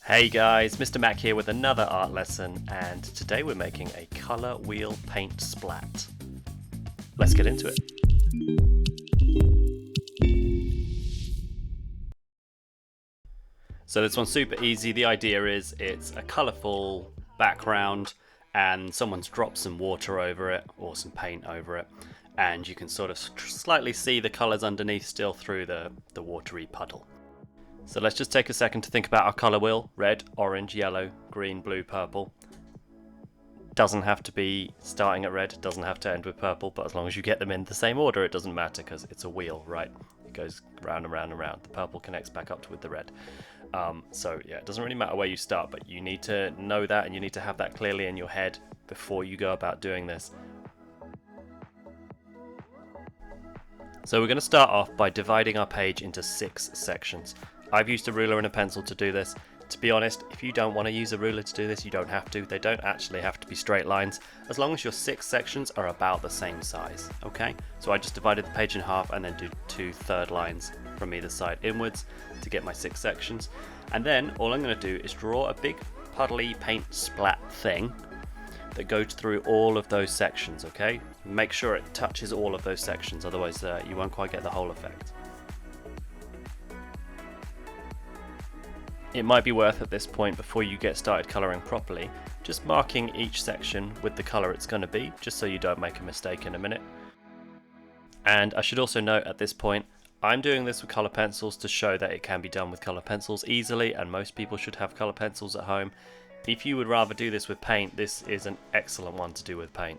Hey guys, Mr. Mac here with another art lesson, and today we're making a colour wheel paint splat. Let's get into it. So this one's super easy. The idea is it's a colourful background and someone's dropped some water over it or some paint over it, and you can sort of slightly see the colours underneath still through the watery puddle. So let's just take a second to think about our colour wheel. Red, orange, yellow, green, blue, purple. Doesn't have to be starting at red, doesn't have to end with purple, but as long as you get them in the same order, it doesn't matter because it's a wheel, right? It goes round and round and round. The purple connects back up with the red. So yeah, it doesn't really matter where you start, but you need to know that and you need to have that clearly in your head before you go about doing this. So we're going to start off by dividing our page into 6 sections. I've used a ruler and a pencil to do this. To be honest, if you don't want to use a ruler to do this, you don't have to. They don't actually have to be straight lines, as long as your 6 sections are about the same size, okay? So I just divided the page in half and then do 2 third lines from either side inwards to get my 6 sections. And then all I'm going to do is draw a big puddly paint splat thing that goes through all of those sections, okay? Make sure it touches all of those sections, otherwise you won't quite get the whole effect. It might be worth at this point, before you get started colouring properly, just marking each section with the colour it's going to be, just so you don't make a mistake in a minute. And I should also note at this point, I'm doing this with colour pencils to show that it can be done with colour pencils easily, and most people should have colour pencils at home. If you would rather do this with paint, this is an excellent one to do with paint.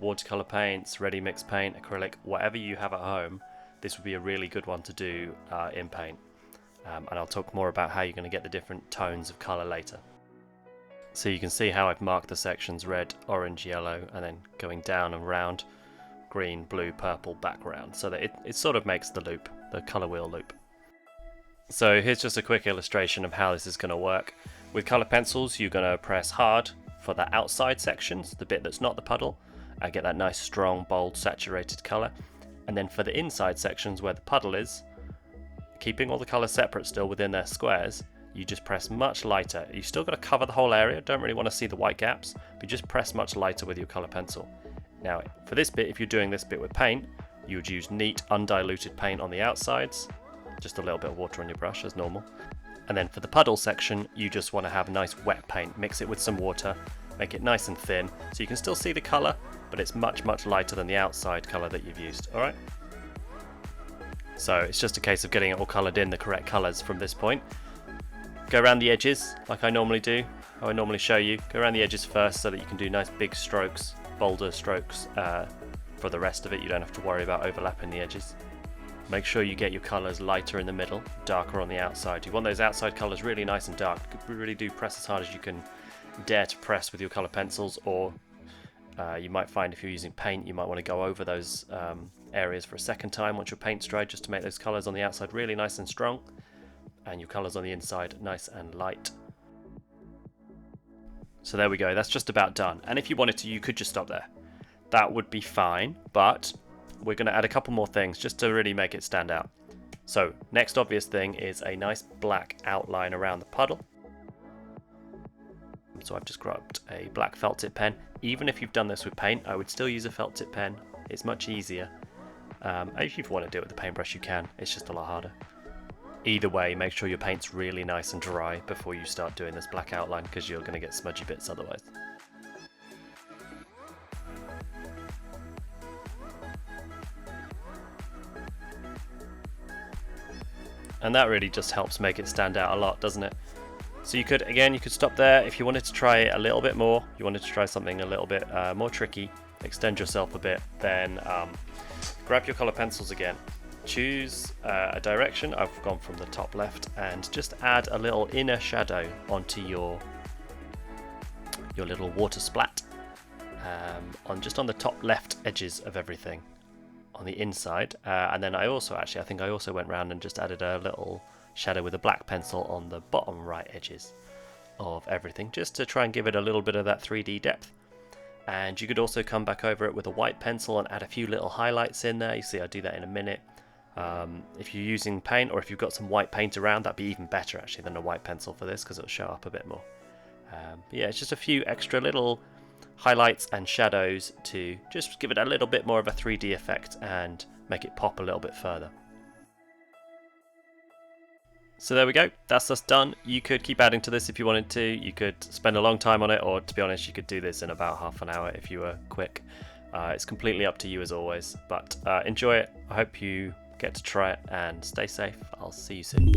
Watercolour paints, ready mix paint, acrylic, whatever you have at home, this would be a really good one to do in paint. And I'll talk more about how you're going to get the different tones of colour later. So you can see how I've marked the sections red, orange, yellow, and then going down and round, green, blue, purple background, so that it sort of makes the loop, the colour wheel loop. So here's just a quick illustration of how this is going to work. With colour pencils, you're going to press hard for the outside sections, the bit that's not the puddle, and get that nice, strong, bold, saturated colour. And then for the inside sections where the puddle is, keeping all the colours separate still within their squares, you just press much lighter. You've still got to cover the whole area, don't really want to see the white gaps, but just press much lighter with your colour pencil. Now for this bit, if you're doing this bit with paint, you would use neat undiluted paint on the outsides, just a little bit of water on your brush as normal. And then for the puddle section, you just want to have nice wet paint, mix it with some water, make it nice and thin, so you can still see the colour, but it's much lighter than the outside colour that you've used, alright? So it's just a case of getting it all coloured in the correct colours from this point. Go around the edges like I normally do, how I normally show you. Go around the edges first so that you can do nice big strokes, bolder strokes. For the rest of it, you don't have to worry about overlapping the edges. Make sure you get your colours lighter in the middle, darker on the outside. You want those outside colours really nice and dark. Really do press as hard as you can dare to press with your colour pencils, or you might find if you're using paint, you might want to go over those areas for a second time once your paint's dried, just to make those colours on the outside really nice and strong, and your colours on the inside nice and light. So there we go, that's just about done. And if you wanted to, you could just stop there. That would be fine, but we're going to add a couple more things just to really make it stand out. So next obvious thing is a nice black outline around the puddle. So I've just grabbed a black felt tip pen. Even if you've done this with paint, I would still use a felt tip pen. It's much easier. If you want to do it with a paintbrush, you can. It's just a lot harder. Either way, make sure your paint's really nice and dry before you start doing this black outline, because you're going to get smudgy bits otherwise. And that really just helps make it stand out a lot, doesn't it? So you could stop there. If you wanted to try it a little bit more, you wanted to try something a little bit more tricky, extend yourself a bit, then grab your colour pencils again, choose a direction. I've gone from the top left, and just add a little inner shadow onto your little water splat, just on the top left edges of everything on the inside. And then I think I also went round and just added a little shadow with a black pencil on the bottom right edges of everything, just to try and give it a little bit of that 3D depth. And you could also come back over it with a white pencil and add a few little highlights in there. You see I do that in a minute. If you're using paint, or if you've got some white paint around, that'd be even better actually than a white pencil for this, because it'll show up a bit more. But yeah, it's just a few extra little highlights and shadows to just give it a little bit more of a 3D effect and make it pop a little bit further. So there we go, that's us done. You could keep adding to this if you wanted to. You could spend a long time on it, or to be honest, you could do this in about half an hour if you were quick. It's completely up to you as always, but enjoy it. I hope you get to try it and stay safe. I'll see you soon.